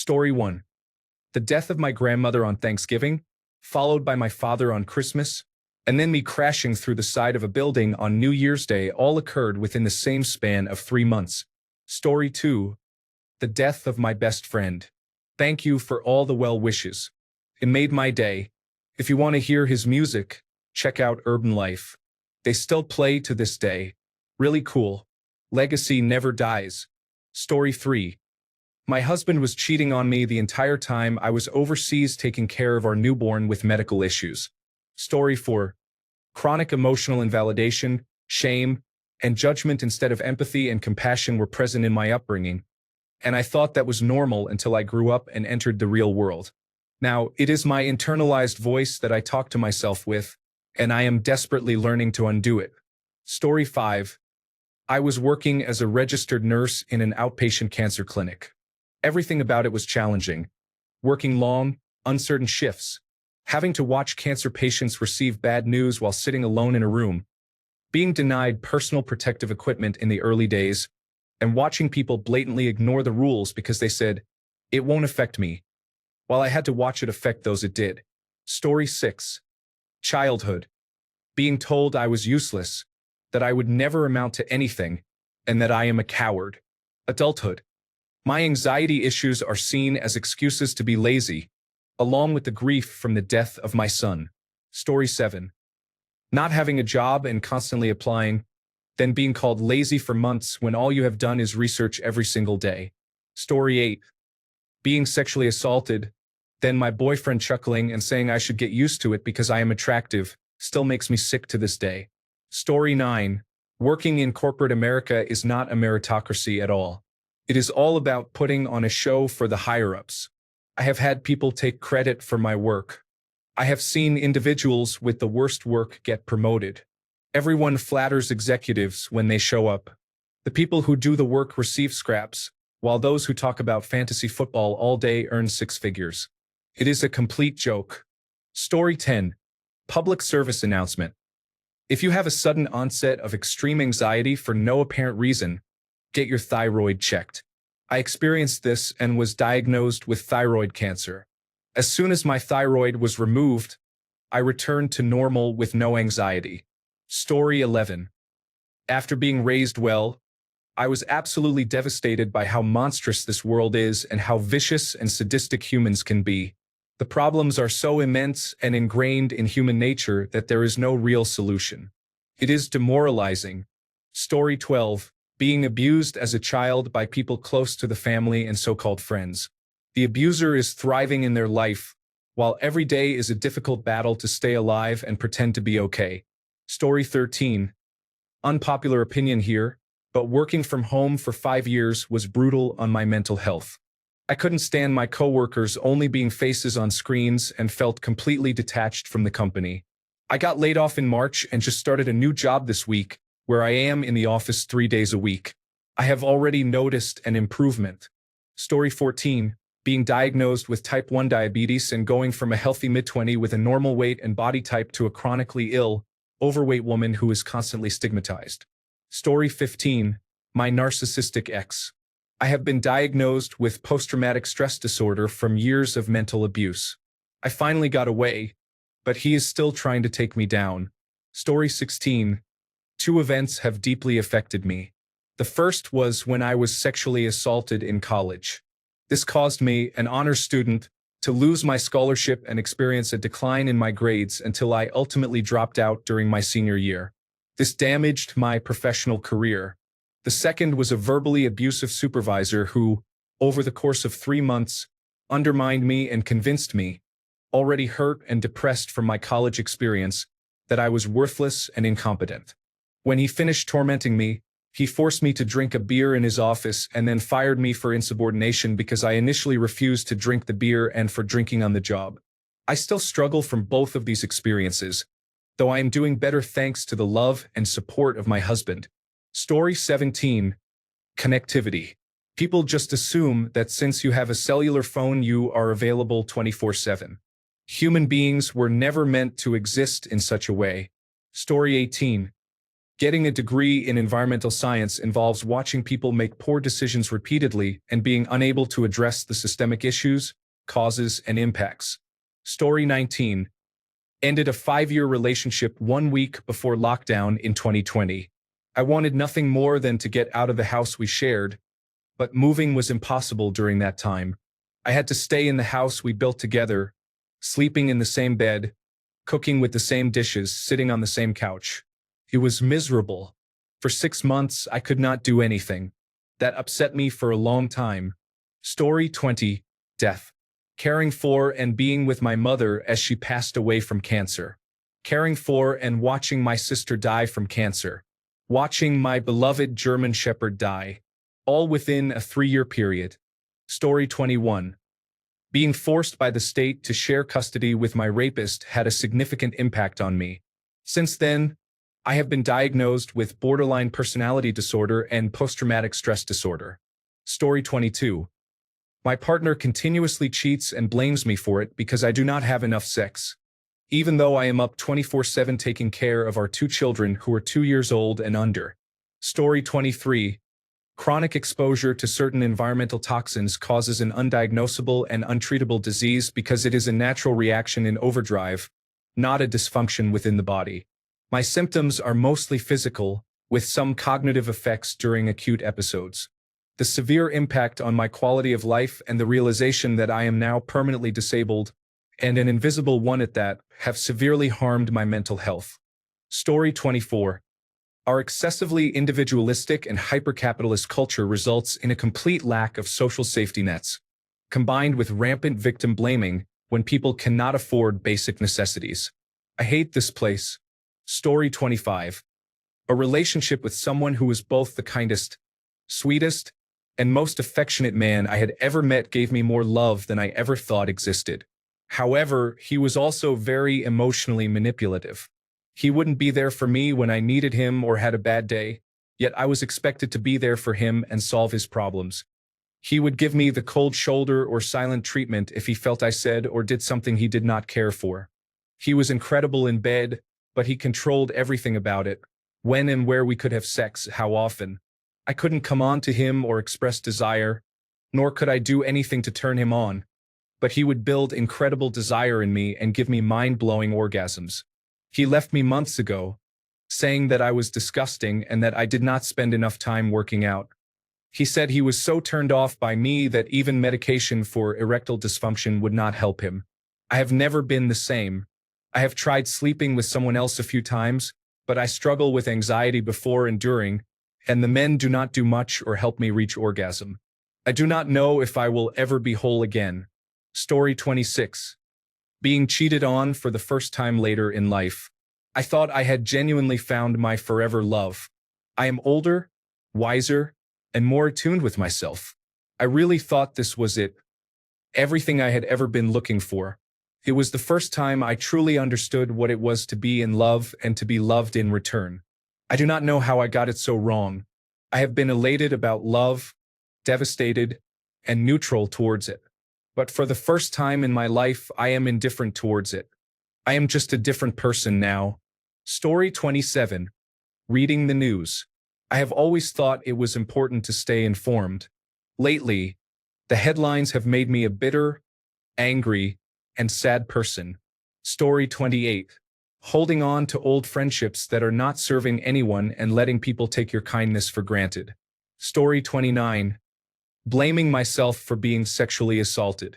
Story 1. The death of my grandmother on Thanksgiving, followed by my father on Christmas, and then me crashing through the side of a building on New Year's Day all occurred within the same span of 3 months. Story 2. The death of my best friend. Thank you for all the well wishes. It made my day. If you want to hear his music, check out Urban Life. They still play to this day. Really cool. Legacy never dies. Story 3. My husband was cheating on me the entire time I was overseas taking care of our newborn with medical issues. Story 4. Chronic emotional invalidation, shame, and judgment instead of empathy and compassion were present in my upbringing, and I thought that was normal until I grew up and entered the real world. Now, it is my internalized voice that I talk to myself with, and I am desperately learning to undo it. Story 5. I was working as a registered nurse in an outpatient cancer clinic. Everything about it was challenging. Working long, uncertain shifts, having to watch cancer patients receive bad news while sitting alone in a room, being denied personal protective equipment in the early days, and watching people blatantly ignore the rules because they said, "It won't affect me," while I had to watch it affect those it did. Story 6. Childhood. Being told I was useless, that I would never amount to anything, and that I am a coward. Adulthood. My anxiety issues are seen as excuses to be lazy, along with the grief from the death of my son. Story 7. Not having a job and constantly applying, then being called lazy for months when all you have done is research every single day. Story 8. Being sexually assaulted, then my boyfriend chuckling and saying I should get used to it because I am attractive, still makes me sick to this day. Story 9. Working in corporate America is not a meritocracy at all. It is all about putting on a show for the higher-ups. I have had people take credit for my work. I have seen individuals with the worst work get promoted. Everyone flatters executives when they show up. The people who do the work receive scraps, while those who talk about fantasy football all day earn 6 figures. It is a complete joke. Story 10. Public service announcement. If you have a sudden onset of extreme anxiety for no apparent reason, get your thyroid checked. I experienced this and was diagnosed with thyroid cancer. As soon as my thyroid was removed, I returned to normal with no anxiety. Story 11. After being raised well, I was absolutely devastated by how monstrous this world is and how vicious and sadistic humans can be. The problems are so immense and ingrained in human nature that there is no real solution. It is demoralizing. Story 12. Being abused as a child by people close to the family and so-called friends. The abuser is thriving in their life, while every day is a difficult battle to stay alive and pretend to be okay. Story 13. Unpopular opinion here, but working from home for 5 years was brutal on my mental health. I couldn't stand my coworkers only being faces on screens and felt completely detached from the company. I got laid off in March and just started a new job this week, where I am in the office 3 days a week. I have already noticed an improvement. Story 14. Being diagnosed with type 1 diabetes and going from a healthy mid-20 with a normal weight and body type to a chronically ill, overweight woman who is constantly stigmatized. Story 15. My narcissistic ex. I have been diagnosed with post-traumatic stress disorder from years of mental abuse. I finally got away, but he is still trying to take me down. Story 16. 2 events have deeply affected me. The first was when I was sexually assaulted in college. This caused me, an honors student, to lose my scholarship and experience a decline in my grades until I ultimately dropped out during my senior year. This damaged my professional career. The second was a verbally abusive supervisor who, over the course of 3 months, undermined me and convinced me, already hurt and depressed from my college experience, that I was worthless and incompetent. When he finished tormenting me, he forced me to drink a beer in his office and then fired me for insubordination because I initially refused to drink the beer and for drinking on the job. I still struggle from both of these experiences, though I am doing better thanks to the love and support of my husband. Story 17. Connectivity. People just assume that since you have a cellular phone you are available 24/7. Human beings were never meant to exist in such a way. Story 18. Getting a degree in environmental science involves watching people make poor decisions repeatedly and being unable to address the systemic issues, causes, and impacts. Story 19. Ended a 5-year relationship 1 week before lockdown in 2020. I wanted nothing more than to get out of the house we shared, but moving was impossible during that time. I had to stay in the house we built together, sleeping in the same bed, cooking with the same dishes, sitting on the same couch. It was miserable. For 6 months, I could not do anything. That upset me for a long time. Story 20. Death. Caring for and being with my mother as she passed away from cancer. Caring for and watching my sister die from cancer. Watching my beloved German Shepherd die. All within a 3-year period. Story 21. Being forced by the state to share custody with my rapist had a significant impact on me. Since then, I have been diagnosed with borderline personality disorder and post-traumatic stress disorder. Story 22. My partner continuously cheats and blames me for it because I do not have enough sex. Even though I am up 24/7 taking care of our 2 children who are 2 years old and under. Story 23. Chronic exposure to certain environmental toxins causes an undiagnosable and untreatable disease because it is a natural reaction in overdrive, not a dysfunction within the body. My symptoms are mostly physical, with some cognitive effects during acute episodes. The severe impact on my quality of life and the realization that I am now permanently disabled, and an invisible one at that, have severely harmed my mental health. Story 24. Our excessively individualistic and hyper-capitalist culture results in a complete lack of social safety nets, combined with rampant victim blaming when people cannot afford basic necessities. I hate this place. Story 25. A relationship with someone who was both the kindest, sweetest, and most affectionate man I had ever met gave me more love than I ever thought existed. However, he was also very emotionally manipulative. He wouldn't be there for me when I needed him or had a bad day, yet I was expected to be there for him and solve his problems. He would give me the cold shoulder or silent treatment if he felt I said or did something he did not care for. He was incredible in bed, but he controlled everything about it, when and where we could have sex, how often. I couldn't come on to him or express desire, nor could I do anything to turn him on, but he would build incredible desire in me and give me mind-blowing orgasms. He left me months ago, saying that I was disgusting and that I did not spend enough time working out. He said he was so turned off by me that even medication for erectile dysfunction would not help him. I have never been the same. I have tried sleeping with someone else a few times, but I struggle with anxiety before and during, and the men do not do much or help me reach orgasm. I do not know if I will ever be whole again. Story 26. Being cheated on for the first time later in life. I thought I had genuinely found my forever love. I am older, wiser, and more attuned with myself. I really thought this was it. Everything I had ever been looking for. It was the first time I truly understood what it was to be in love and to be loved in return. I do not know how I got it so wrong. I have been elated about love, devastated, and neutral towards it. But for the first time in my life, I am indifferent towards it. I am just a different person now. Story 27. Reading the news. I have always thought it was important to stay informed. Lately, the headlines have made me a bitter, angry, and sad person. Story 28. Holding on to old friendships that are not serving anyone and letting people take your kindness for granted. Story 29. Blaming myself for being sexually assaulted.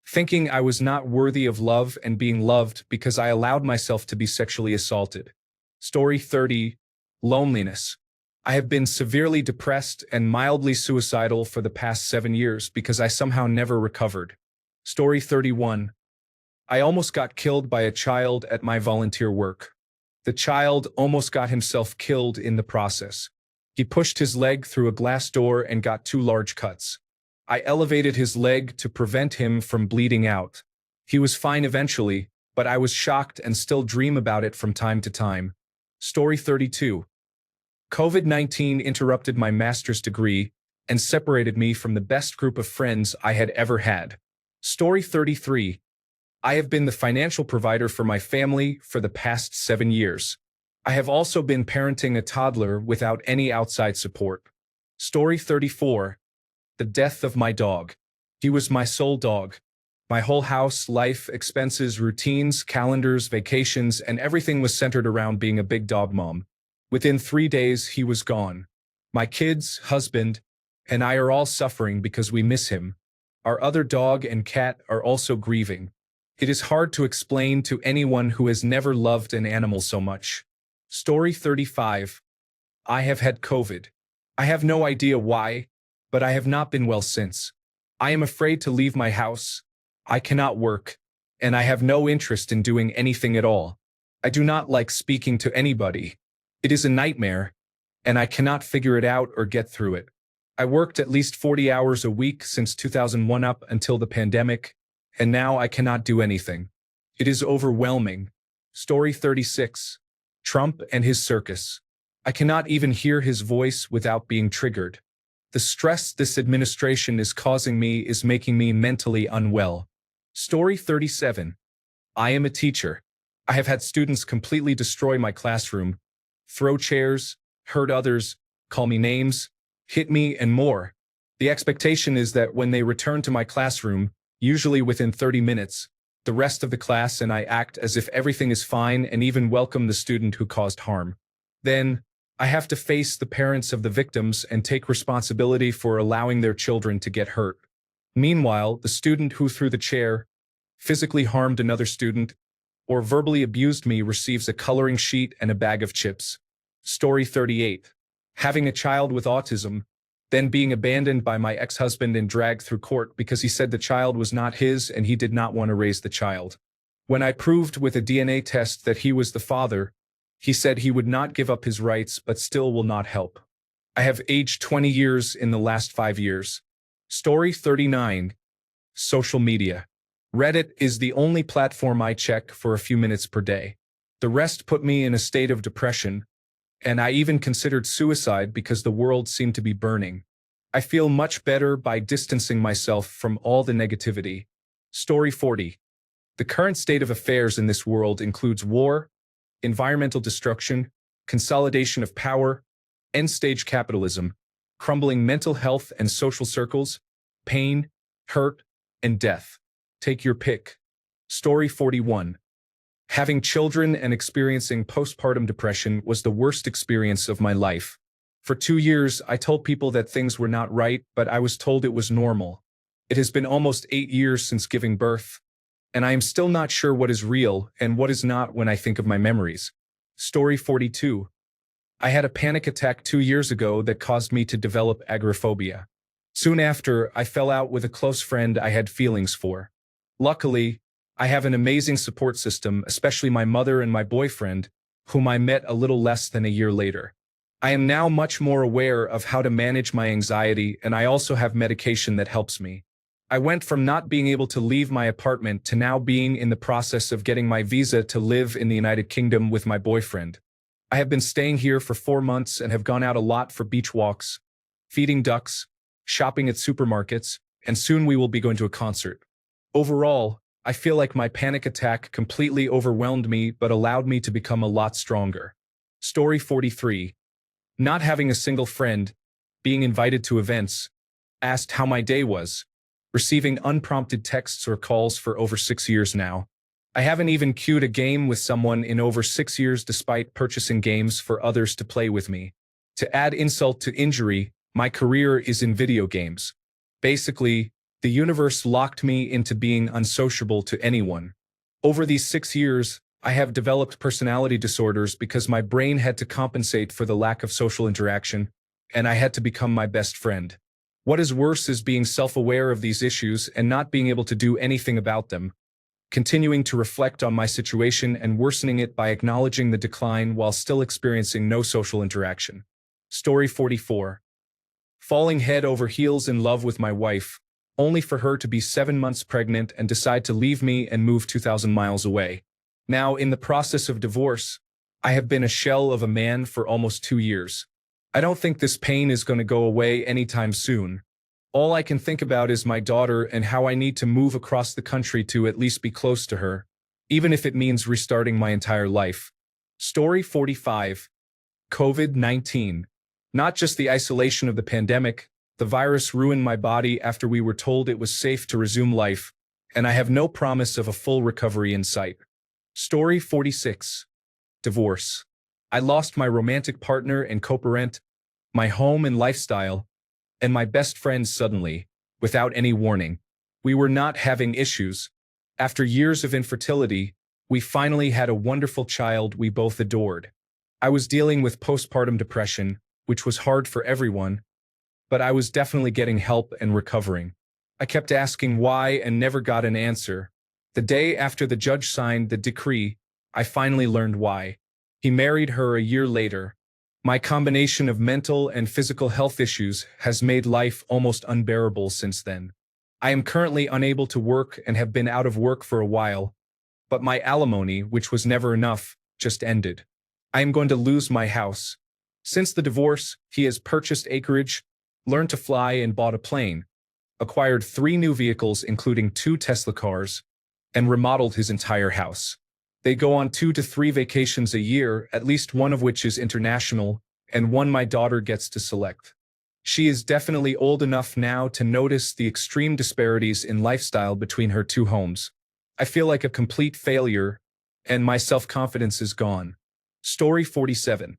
Thinking I was not worthy of love and being loved because I allowed myself to be sexually assaulted. Story 30. Loneliness. I have been severely depressed and mildly suicidal for the past 7 years because I somehow never recovered. Story 31. I almost got killed by a child at my volunteer work. The child almost got himself killed in the process. He pushed his leg through a glass door and got 2 large cuts. I elevated his leg to prevent him from bleeding out. He was fine eventually, but I was shocked and still dream about it from time to time. Story 32. COVID-19 interrupted my master's degree and separated me from the best group of friends I had ever had. Story 33. I have been the financial provider for my family for the past 7 years. I have also been parenting a toddler without any outside support. Story 34. The death of my dog. He was my sole dog. My whole house, life, expenses, routines, calendars, vacations, and everything was centered around being a big dog mom. Within 3 days, he was gone. My kids, husband, and I are all suffering because we miss him. Our other dog and cat are also grieving. It is hard to explain to anyone who has never loved an animal so much. Story 35. I have had COVID. I have no idea why, but I have not been well since. I am afraid to leave my house. I cannot work, and I have no interest in doing anything at all. I do not like speaking to anybody. It is a nightmare, and I cannot figure it out or get through it. I worked at least 40 hours a week since 2001 up until the pandemic, and now I cannot do anything. It is overwhelming. Story 36. Trump and his circus. I cannot even hear his voice without being triggered. The stress this administration is causing me is making me mentally unwell. Story 37. I am a teacher. I have had students completely destroy my classroom, throw chairs, hurt others, call me names, hit me, and more. The expectation is that when they return to my classroom, usually within 30 minutes, the rest of the class and I act as if everything is fine and even welcome the student who caused harm. Then, I have to face the parents of the victims and take responsibility for allowing their children to get hurt. Meanwhile, the student who threw the chair, physically harmed another student, or verbally abused me receives a coloring sheet and a bag of chips. Story 38. Having a child with autism, then being abandoned by my ex-husband and dragged through court because he said the child was not his and he did not want to raise the child. When I proved with a DNA test that he was the father, he said he would not give up his rights but still will not help. I have aged 20 years in the last 5 years. Story 39. Social media. Reddit is the only platform I check for a few minutes per day. The rest put me in a state of depression, and I even considered suicide because the world seemed to be burning. I feel much better by distancing myself from all the negativity. Story 40. The current state of affairs in this world includes war, environmental destruction, consolidation of power, end-stage capitalism, crumbling mental health and social circles, pain, hurt, and death. Take your pick. Story 41. Having children and experiencing postpartum depression was the worst experience of my life. For 2 years, I told people that things were not right, but I was told it was normal. It has been almost 8 years since giving birth, and I am still not sure what is real and what is not when I think of my memories. Story 42. I had a panic attack 2 years ago that caused me to develop agoraphobia. Soon after, I fell out with a close friend I had feelings for. Luckily, I have an amazing support system, especially my mother and my boyfriend, whom I met a little less than a year later. I am now much more aware of how to manage my anxiety, and I also have medication that helps me. I went from not being able to leave my apartment to now being in the process of getting my visa to live in the United Kingdom with my boyfriend. I have been staying here for 4 months and have gone out a lot for beach walks, feeding ducks, shopping at supermarkets, and soon we will be going to a concert. Overall, I feel like my panic attack completely overwhelmed me but allowed me to become a lot stronger. Story 43. Not having a single friend, being invited to events, asked how my day was, receiving unprompted texts or calls for over 6 years now. I haven't even queued a game with someone in over 6 years despite purchasing games for others to play with me. To add insult to injury, my career is in video games. Basically, the universe locked me into being unsociable to anyone. Over these 6 years, I have developed personality disorders because my brain had to compensate for the lack of social interaction, and I had to become my best friend. What is worse is being self-aware of these issues and not being able to do anything about them, continuing to reflect on my situation and worsening it by acknowledging the decline while still experiencing no social interaction. Story 44. Falling head over heels in love with my wife, only for her to be 7 months pregnant and decide to leave me and move 2,000 miles away. Now, in the process of divorce, I have been a shell of a man for almost 2 years. I don't think this pain is going to go away anytime soon. All I can think about is my daughter and how I need to move across the country to at least be close to her, even if it means restarting my entire life. Story 45. COVID-19. Not just the isolation of the pandemic, the virus ruined my body after we were told it was safe to resume life, and I have no promise of a full recovery in sight. Story 46. Divorce. I lost my romantic partner and co-parent, my home and lifestyle, and my best friend suddenly, without any warning. We were not having issues. After years of infertility, we finally had a wonderful child we both adored. I was dealing with postpartum depression, which was hard for everyone, but I was definitely getting help and recovering. I kept asking why and never got an answer. The day after the judge signed the decree, I finally learned why. He married her a year later. My combination of mental and physical health issues has made life almost unbearable since then. I am currently unable to work and have been out of work for a while, but my alimony, which was never enough, just ended. I am going to lose my house. Since the divorce, he has purchased acreage, learned to fly and bought a plane, acquired 3 new vehicles including 2 Tesla cars, and remodeled his entire house. They go on 2 to 3 vacations a year, at least one of which is international, and one my daughter gets to select. She is definitely old enough now to notice the extreme disparities in lifestyle between her 2 homes. I feel like a complete failure, and my self-confidence is gone. Story 47.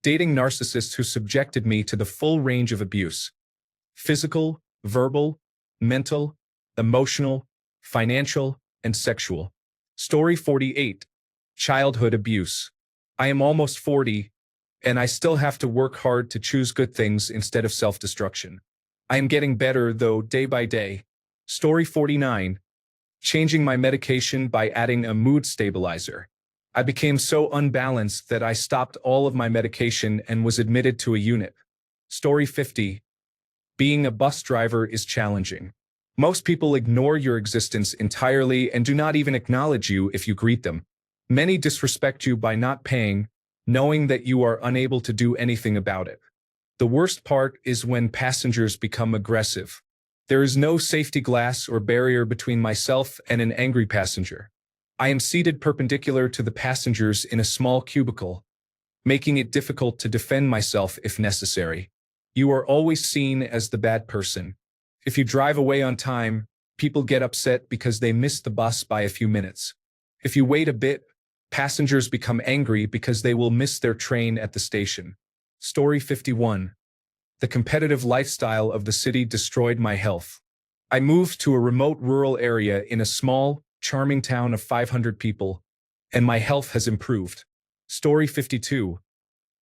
Dating narcissists who subjected me to the full range of abuse. Physical, verbal, mental, emotional, financial, and sexual. Story 48. Childhood abuse. I am almost 40, and I still have to work hard to choose good things instead of self-destruction. I am getting better, though, day by day. Story 49. Changing my medication by adding a mood stabilizer. I became so unbalanced that I stopped all of my medication and was admitted to a unit. Story 50. Being a bus driver is challenging. Most people ignore your existence entirely and do not even acknowledge you if you greet them. Many disrespect you by not paying, knowing that you are unable to do anything about it. The worst part is when passengers become aggressive. There is no safety glass or barrier between myself and an angry passenger. I am seated perpendicular to the passengers in a small cubicle, making it difficult to defend myself if necessary. You are always seen as the bad person. If you drive away on time, people get upset because they missed the bus by a few minutes. If you wait a bit, passengers become angry because they will miss their train at the station. Story 51. The competitive lifestyle of the city destroyed my health. I moved to a remote rural area in a small, charming town of 500 people, and my health has improved. Story 52.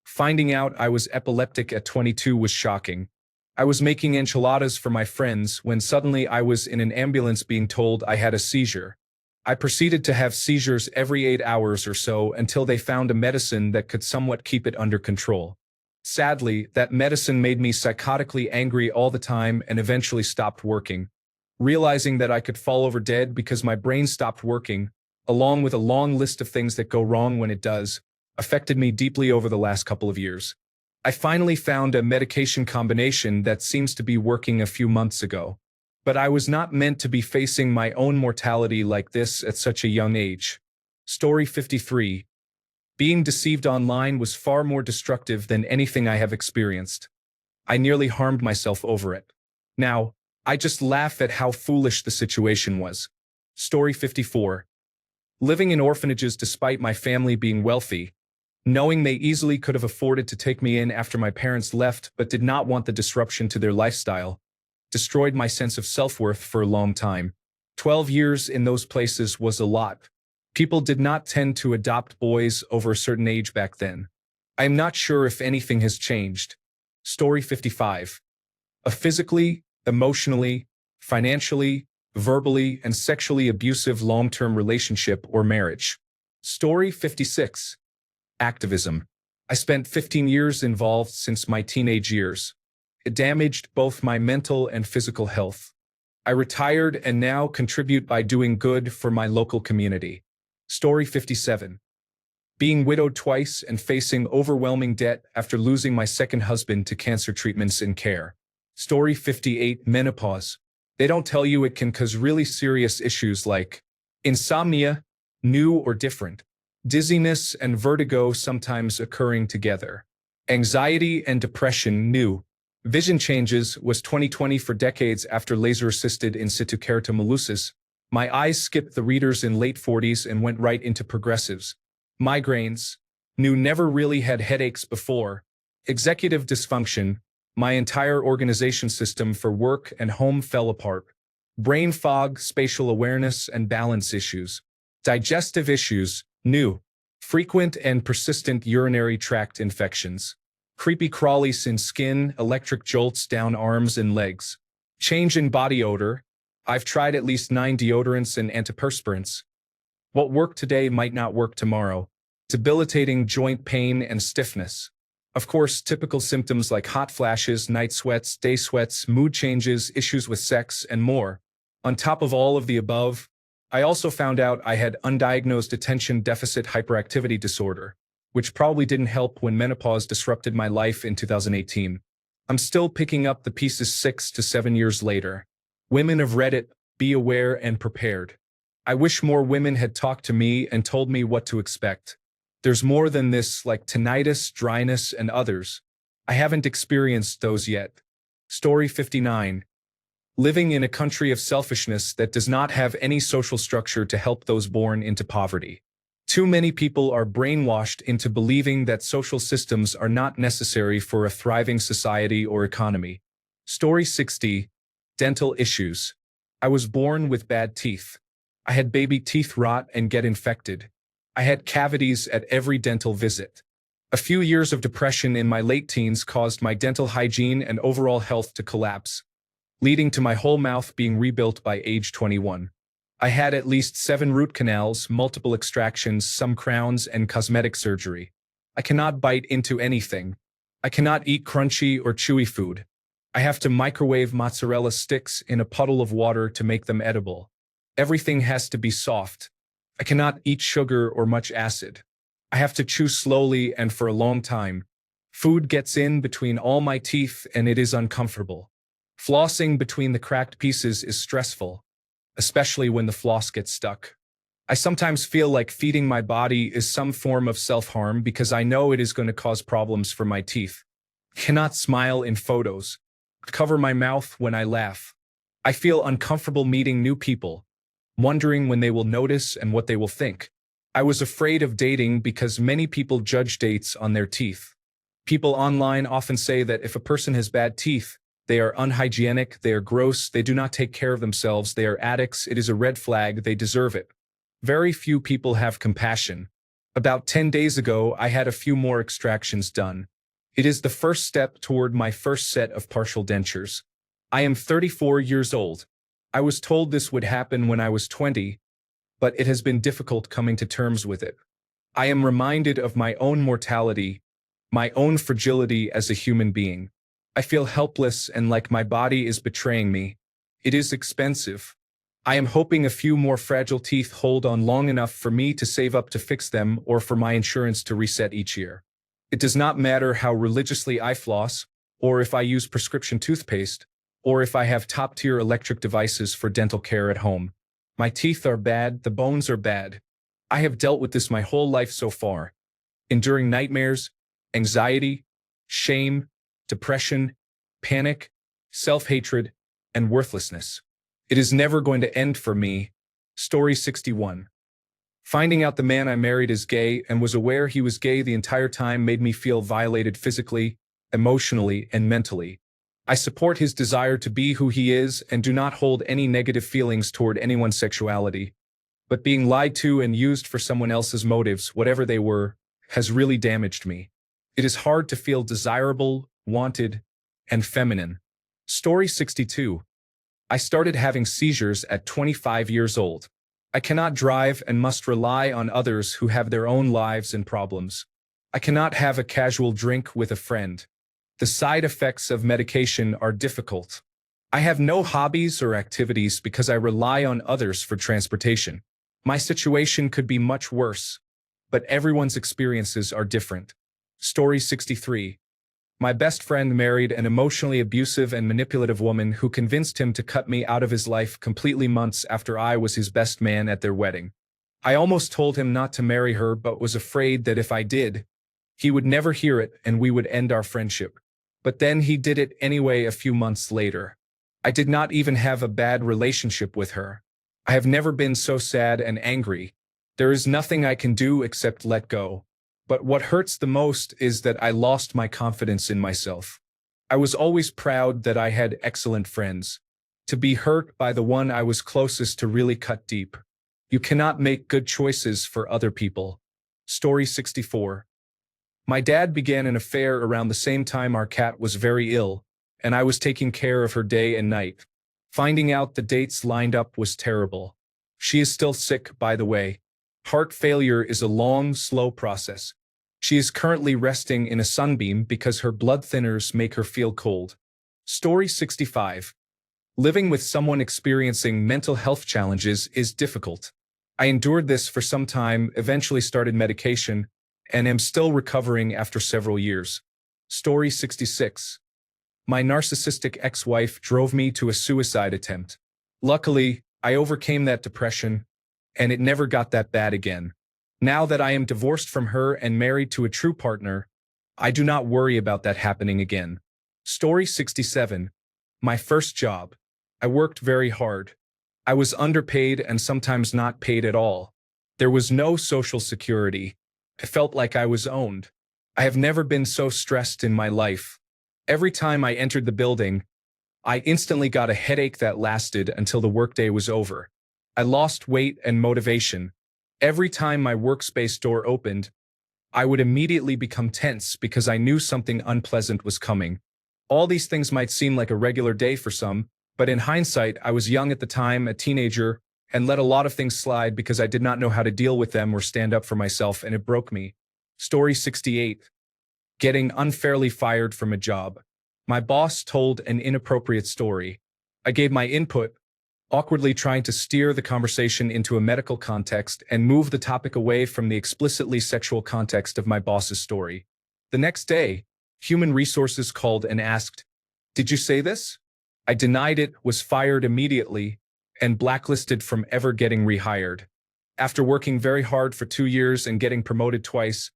Finding out I was epileptic at 22 was shocking. I was making enchiladas for my friends when suddenly I was in an ambulance being told I had a seizure. I proceeded to have seizures every 8 hours or so until they found a medicine that could somewhat keep it under control. Sadly, that medicine made me psychotically angry all the time and eventually stopped working. Realizing that I could fall over dead because my brain stopped working, along with a long list of things that go wrong when it does, affected me deeply over the last couple of years. I finally found a medication combination that seems to be working a few months ago. But I was not meant to be facing my own mortality like this at such a young age. Story 53. Being deceived online was far more destructive than anything I have experienced. I nearly harmed myself over it. Now, I just laugh at how foolish the situation was. Story 54. Living in orphanages despite my family being wealthy, knowing they easily could have afforded to take me in after my parents left but did not want the disruption to their lifestyle, destroyed my sense of self-worth for a long time. 12 years in those places was a lot. People did not tend to adopt boys over a certain age back then. I am not sure if anything has changed. Story 55. A physically, emotionally, financially, verbally, and sexually abusive long-term relationship or marriage. Story 56. Activism. I spent 15 years involved since my teenage years. It damaged both my mental and physical health. I retired and now contribute by doing good for my local community. Story 57. Being widowed twice and facing overwhelming debt after losing my second husband to cancer treatments and care. Story 58. Menopause. They don't tell you it can cause really serious issues like insomnia, new or different, Dizziness and vertigo sometimes occurring together. Anxiety and depression new. Vision changes was 2020 for decades after laser-assisted in situ keratomelusis. My eyes skipped the readers in late 40s and went right into progressives. Migraines. Knew never really had headaches before. Executive dysfunction. My entire organization system for work and home fell apart. Brain fog, spatial awareness, and balance issues. Digestive issues. New. Frequent and persistent urinary tract infections. Creepy crawlies in skin, electric jolts down arms and legs. Change in body odor. I've tried at least 9 deodorants and antiperspirants. What worked today might not work tomorrow. Debilitating joint pain and stiffness. Of course, typical symptoms like hot flashes, night sweats, day sweats, mood changes, issues with sex, and more. On top of all of the above, I also found out I had undiagnosed attention deficit hyperactivity disorder, which probably didn't help when menopause disrupted my life in 2018. I'm still picking up the pieces 6 to 7 years later. Women of Reddit, be aware and prepared. I wish more women had talked to me and told me what to expect. There's more than this, like tinnitus, dryness, and others. I haven't experienced those yet. Story 59. Living in a country of selfishness that does not have any social structure to help those born into poverty. Too many people are brainwashed into believing that social systems are not necessary for a thriving society or economy. Story 60. Dental issues. I was born with bad teeth. I had baby teeth rot and get infected. I had cavities at every dental visit. A few years of depression in my late teens caused my dental hygiene and overall health to collapse, leading to my whole mouth being rebuilt by age 21. I had at least 7 root canals, multiple extractions, some crowns, and cosmetic surgery. I cannot bite into anything. I cannot eat crunchy or chewy food. I have to microwave mozzarella sticks in a puddle of water to make them edible. Everything has to be soft. I cannot eat sugar or much acid. I have to chew slowly and for a long time. Food gets in between all my teeth and it is uncomfortable. Flossing between the cracked pieces is stressful, especially when the floss gets stuck. I sometimes feel like feeding my body is some form of self-harm because I know it is going to cause problems for my teeth. Cannot smile in photos. Cover my mouth when I laugh. I feel uncomfortable meeting new people, wondering when they will notice and what they will think. I was afraid of dating because many people judge dates on their teeth. People online often say that if a person has bad teeth, they are unhygienic, they are gross, they do not take care of themselves, they are addicts, it is a red flag, they deserve it. Very few people have compassion. About 10 days ago, I had a few more extractions done. It is the first step toward my first set of partial dentures. I am 34 years old. I was told this would happen when I was 20, but it has been difficult coming to terms with it. I am reminded of my own mortality, my own fragility as a human being. I feel helpless and like my body is betraying me. It is expensive. I am hoping a few more fragile teeth hold on long enough for me to save up to fix them or for my insurance to reset each year. It does not matter how religiously I floss, or if I use prescription toothpaste, or if I have top-tier electric devices for dental care at home. My teeth are bad, the bones are bad. I have dealt with this my whole life so far, enduring nightmares, anxiety, shame, depression, panic, self-hatred, and worthlessness. It is never going to end for me. Story 61. Finding out the man I married is gay and was aware he was gay the entire time made me feel violated physically, emotionally, and mentally. I support his desire to be who he is and do not hold any negative feelings toward anyone's sexuality. But being lied to and used for someone else's motives, whatever they were, has really damaged me. It is hard to feel desirable, wanted, and feminine. Story 62. I started having seizures at 25 years old. I cannot drive and must rely on others who have their own lives and problems. I cannot have a casual drink with a friend. The side effects of medication are difficult. I have no hobbies or activities because I rely on others for transportation. My situation could be much worse, but everyone's experiences are different. Story 63. My best friend married an emotionally abusive and manipulative woman who convinced him to cut me out of his life completely months after I was his best man at their wedding. I almost told him not to marry her but was afraid that if I did, he would never hear it and we would end our friendship. But then he did it anyway a few months later. I did not even have a bad relationship with her. I have never been so sad and angry. There is nothing I can do except let go. But what hurts the most is that I lost my confidence in myself. I was always proud that I had excellent friends. To be hurt by the one I was closest to really cut deep. You cannot make good choices for other people. Story 64. My dad began an affair around the same time our cat was very ill, and I was taking care of her day and night. Finding out the dates lined up was terrible. She is still sick, by the way. Heart failure is a long, slow process. She is currently resting in a sunbeam because her blood thinners make her feel cold. Story 65. Living with someone experiencing mental health challenges is difficult. I endured this for some time, eventually started medication, and am still recovering after several years. Story 66. My narcissistic ex-wife drove me to a suicide attempt. Luckily, I overcame that depression, and it never got that bad again. Now that I am divorced from her and married to a true partner, I do not worry about that happening again. Story 67. My first job. I worked very hard. I was underpaid and sometimes not paid at all. There was no social security. I felt like I was owned. I have never been so stressed in my life. Every time I entered the building, I instantly got a headache that lasted until the workday was over. I lost weight and motivation. Every time my workspace door opened, I would immediately become tense because I knew something unpleasant was coming. All these things might seem like a regular day for some, but in hindsight, I was young at the time, a teenager, and let a lot of things slide because I did not know how to deal with them or stand up for myself, and it broke me. Story 68. Getting unfairly fired from a job. My boss told an inappropriate story. I gave my input, awkwardly trying to steer the conversation into a medical context and move the topic away from the explicitly sexual context of my boss's story. The next day, Human Resources called and asked, "Did you say this?" I denied it, was fired immediately, and blacklisted from ever getting rehired. After working very hard for 2 years and getting promoted twice,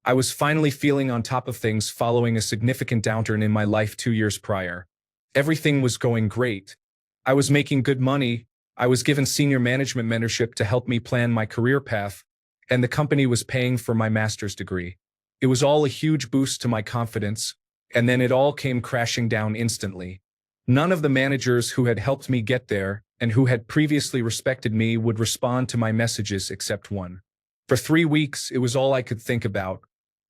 I was finally feeling on top of things following a significant downturn in my life 2 years prior. Everything was going great. I was making good money, I was given senior management mentorship to help me plan my career path, and the company was paying for my master's degree. It was all a huge boost to my confidence, and then it all came crashing down instantly. None of the managers who had helped me get there and who had previously respected me would respond to my messages except one. For 3 weeks, it was all I could think about.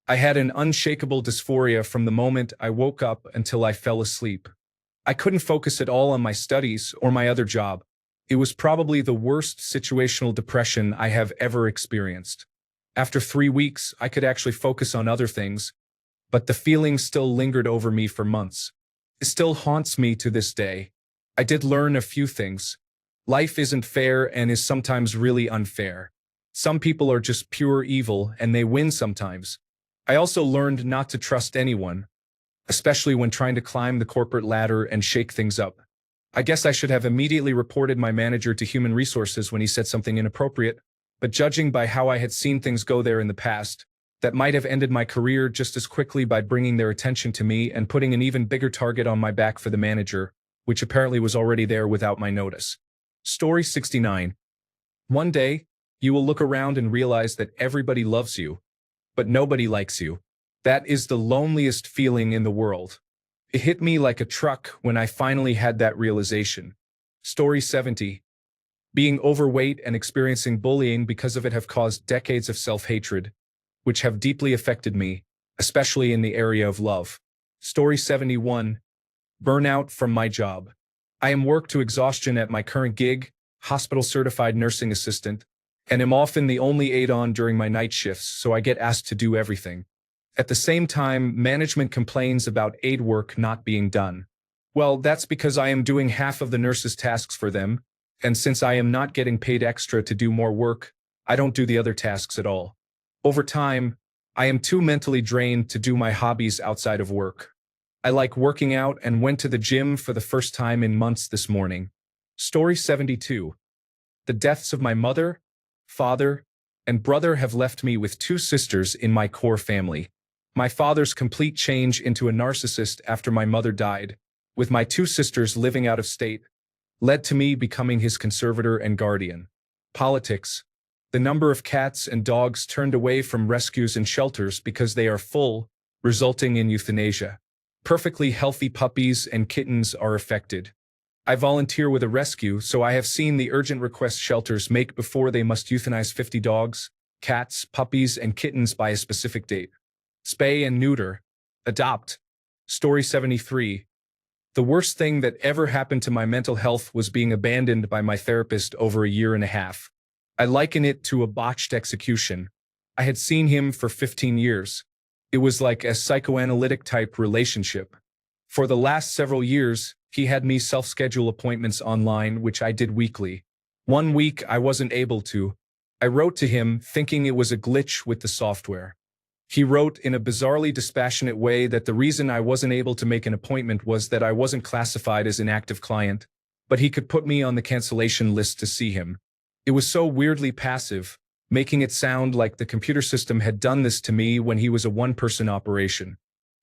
I had an unshakable dysphoria from the moment I woke up until I fell asleep. I couldn't focus at all on my studies or my other job. It was probably the worst situational depression I have ever experienced. After 3 weeks, I could actually focus on other things, but the feeling still lingered over me for months. It still haunts me to this day. I did learn a few things. Life isn't fair and is sometimes really unfair. Some people are just pure evil and they win sometimes. I also learned not to trust anyone, especially when trying to climb the corporate ladder and shake things up. I guess I should have immediately reported my manager to Human Resources when he said something inappropriate, but judging by how I had seen things go there in the past, that might have ended my career just as quickly by bringing their attention to me and putting an even bigger target on my back for the manager, which apparently was already there without my notice. Story 69. One day, you will look around and realize that everybody loves you, but nobody likes you. That is the loneliest feeling in the world. It hit me like a truck when I finally had that realization. Story 70. Being overweight and experiencing bullying because of it have caused decades of self-hatred, which have deeply affected me, especially in the area of love. Story 71. Burnout from my job. I am worked to exhaustion at my current gig, hospital-certified nursing assistant, and am often the only aide-on during my night shifts, so I get asked to do everything. At the same time, management complains about aide work not being done. Well, that's because I am doing half of the nurses' tasks for them, and since I am not getting paid extra to do more work, I don't do the other tasks at all. Over time, I am too mentally drained to do my hobbies outside of work. I like working out and went to the gym for the first time in months this morning. Story 72. The deaths of my mother, father, and brother have left me with two sisters in my core family. My father's complete change into a narcissist after my mother died, with my two sisters living out of state, led to me becoming his conservator and guardian. Politics. The number of cats and dogs turned away from rescues and shelters because they are full, resulting in euthanasia. Perfectly healthy puppies and kittens are affected. I volunteer with a rescue, so I have seen the urgent request shelters make before they must euthanize 50 dogs, cats, puppies, and kittens by a specific date. Spay and neuter. Adopt. Story 73. The worst thing that ever happened to my mental health was being abandoned by my therapist over a year and a half. I liken it to a botched execution. I had seen him for 15 years. It was like a psychoanalytic type relationship. For the last several years, he had me self-schedule appointments online, which I did weekly. One week I wasn't able to. I wrote to him thinking it was a glitch with the software. He wrote in a bizarrely dispassionate way that the reason I wasn't able to make an appointment was that I wasn't classified as an active client, but he could put me on the cancellation list to see him. It was so weirdly passive, making it sound like the computer system had done this to me when he was a one-person operation.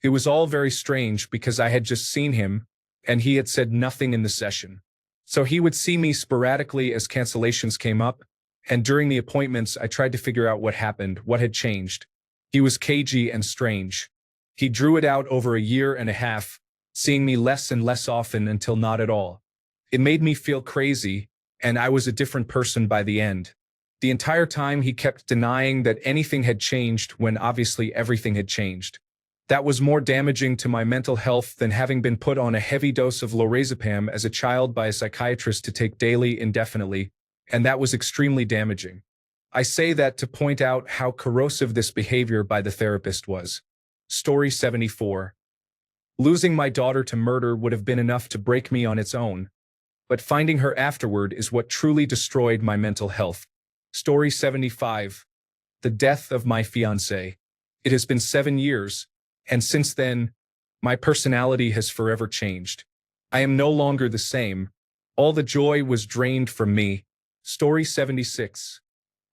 It was all very strange because I had just seen him, and he had said nothing in the session. So he would see me sporadically as cancellations came up, and during the appointments I tried to figure out what happened, what had changed. He was cagey and strange. He drew it out over a year and a half, seeing me less and less often until not at all. It made me feel crazy, and I was a different person by the end. The entire time he kept denying that anything had changed when obviously everything had changed. That was more damaging to my mental health than having been put on a heavy dose of lorazepam as a child by a psychiatrist to take daily indefinitely, and that was extremely damaging. I say that to point out how corrosive this behavior by the therapist was. Story 74. Losing my daughter to murder would have been enough to break me on its own, but finding her afterward is what truly destroyed my mental health. Story 75. The death of my fiancé. It has been 7 years, and since then, my personality has forever changed. I am no longer the same. All the joy was drained from me. Story 76.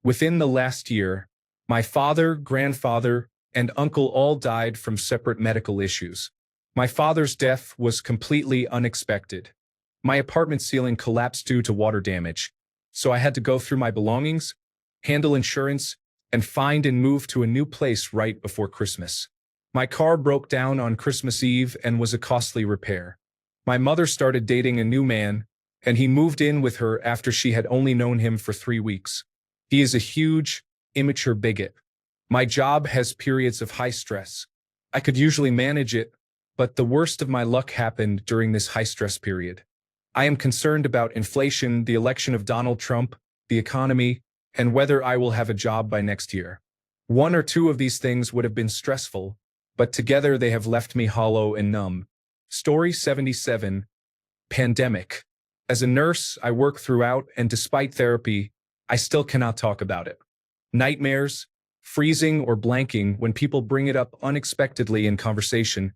Within the last year, my father, grandfather, and uncle all died from separate medical issues. My father's death was completely unexpected. My apartment ceiling collapsed due to water damage, so I had to go through my belongings, handle insurance, and find and move to a new place right before Christmas. My car broke down on Christmas Eve and was a costly repair. My mother started dating a new man, and he moved in with her after she had only known him for 3 weeks. He is a huge, immature bigot. My job has periods of high stress. I could usually manage it, but the worst of my luck happened during this high-stress period. I am concerned about inflation, the election of Donald Trump, the economy, and whether I will have a job by next year. One or two of these things would have been stressful, but together they have left me hollow and numb. Story 77. Pandemic. As a nurse, I work throughout, and despite therapy, I still cannot talk about it. Nightmares, freezing or blanking when people bring it up unexpectedly in conversation,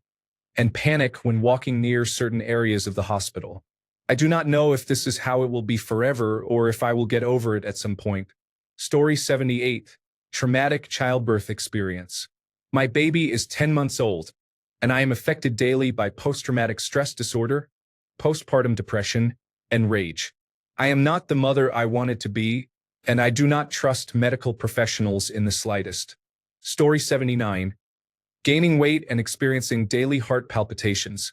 and panic when walking near certain areas of the hospital. I do not know if this is how it will be forever or if I will get over it at some point. Story 78. Traumatic childbirth experience. My baby is 10 months old, and I am affected daily by post-traumatic stress disorder, postpartum depression, and rage. I am not the mother I wanted to be, and I do not trust medical professionals in the slightest. Story 79. Gaining weight and experiencing daily heart palpitations,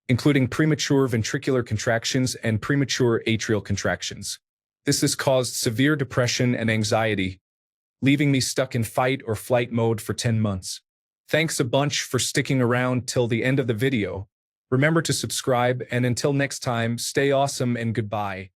including premature ventricular contractions and premature atrial contractions. This has caused severe depression and anxiety, leaving me stuck in fight or flight mode for 10 months. Thanks a bunch for sticking around till the end of the video. Remember to subscribe, and until next time, stay awesome and goodbye.